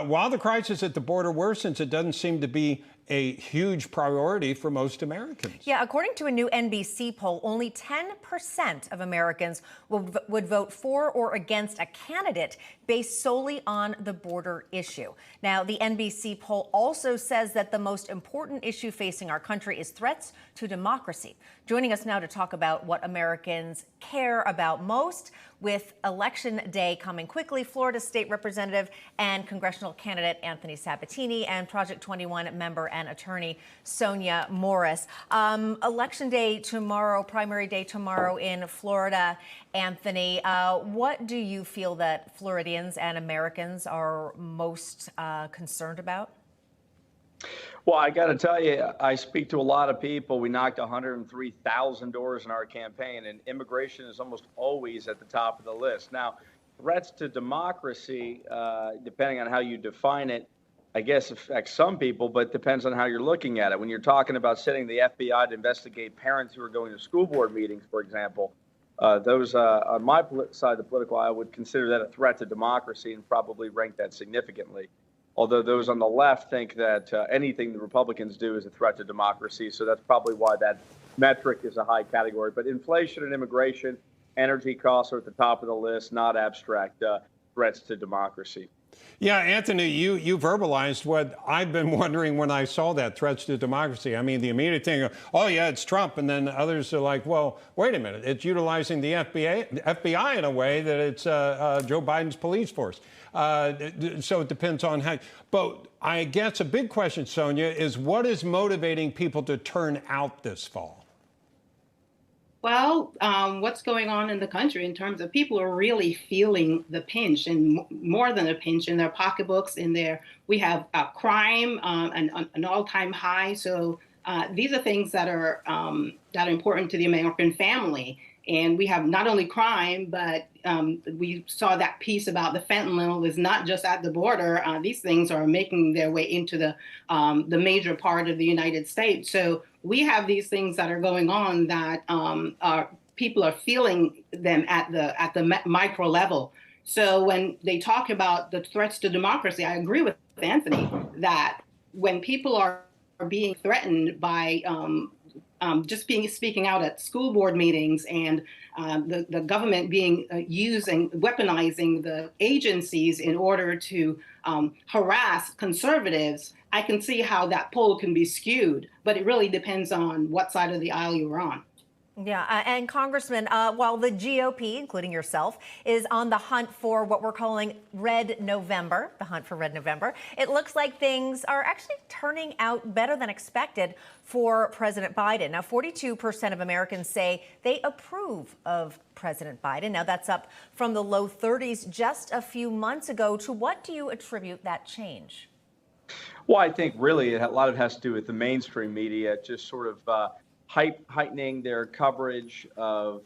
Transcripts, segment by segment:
While the crisis at the border worsens, it doesn't seem to be a huge priority for most Americans. Yeah, according to a new NBC poll, only 10% of Americans would vote for or against a candidate based solely on the border issue. Now, the NBC poll also says that the most important issue facing our country is threats to democracy. Joining us now to talk about what Americans care about most, with Election Day coming quickly, Florida State Representative and congressional candidate Anthony Sabatini and Project 21 member and attorney Sonia Morris. Election Day tomorrow, primary day tomorrow in Florida. Anthony, what do you feel that Floridians and Americans are most concerned about? Well, I got to tell you, I speak to a lot of people. We knocked 103,000 doors in our campaign, and immigration is almost always at the top of the list. Now, threats to democracy, depending on how you define it, I guess affects some people, but depends on how you're looking at it. When you're talking about sending the FBI to investigate parents who are going to school board meetings, for example, those on my side of the political aisle would consider that a threat to democracy and probably rank that significantly. Although those on the left think that anything the Republicans do is a threat to democracy. So that's probably why that metric is a high category. But inflation and immigration, energy costs are at the top of the list, not abstract threats to democracy. Yeah, Anthony, you verbalized what I've been wondering when I saw that, threats to democracy. I mean, the immediate thing, oh, yeah, it's Trump. And then others are like, well, wait a minute. It's utilizing the FBI in a way that it's Joe Biden's police force. So it depends on how. But I guess a big question, Sonia, is what is motivating people to turn out this fall? Well, what's going on in the country in terms of people are really feeling the pinch, and more than a pinch in their pocketbooks. We have crime an all-time high. So these are things that are important to the American family. And we have not only crime, but we saw that piece about the fentanyl is not just at the border. These things are making their way into the major part of the United States. So we have these things that are going on that people are feeling them at the micro level. So when they talk about the threats to democracy, I agree with Anthony that when people are being threatened by speaking out at school board meetings and the government being using, weaponizing the agencies in order to harass conservatives, I can see how that poll can be skewed, but it really depends on what side of the aisle you're on. Yeah, and Congressman, while the GOP, including yourself, is on the hunt for what we're calling Red November, the hunt for Red November, it looks like things are actually turning out better than expected for President Biden. Now, 42% of Americans say they approve of President Biden. Now, that's up from the low 30s just a few months ago. To what do you attribute that change? Well, I think really a lot of it has to do with the mainstream media, just sort of heightening their coverage of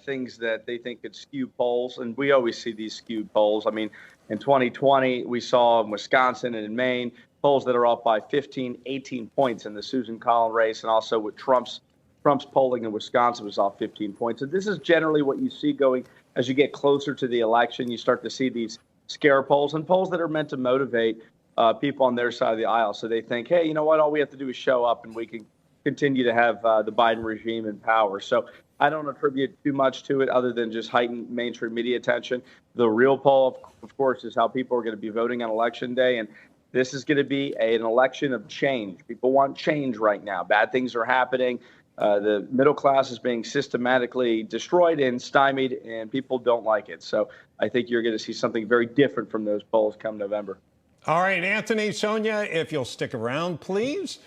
things that they think could skew polls. And we always see these skewed polls. I mean, in 2020, we saw in Wisconsin and in Maine, polls that are off by 15, 18 points in the Susan Collins race. And also with Trump's polling in Wisconsin was off 15 points. And this is generally what you see going as you get closer to the election. You start to see these scare polls and polls that are meant to motivate people on their side of the aisle. So they think, hey, you know what, all we have to do is show up and we can continue to have the Biden regime in power. So I don't attribute too much to it other than just heightened mainstream media attention. The real poll, of course, is how people are going to be voting on Election Day. And this is going to be an election of change. People want change right now. Bad things are happening. The middle class is being systematically destroyed and stymied, and people don't like it. So I think you're going to see something very different from those polls come November. All right, Anthony, Sonia, if you'll stick around, please.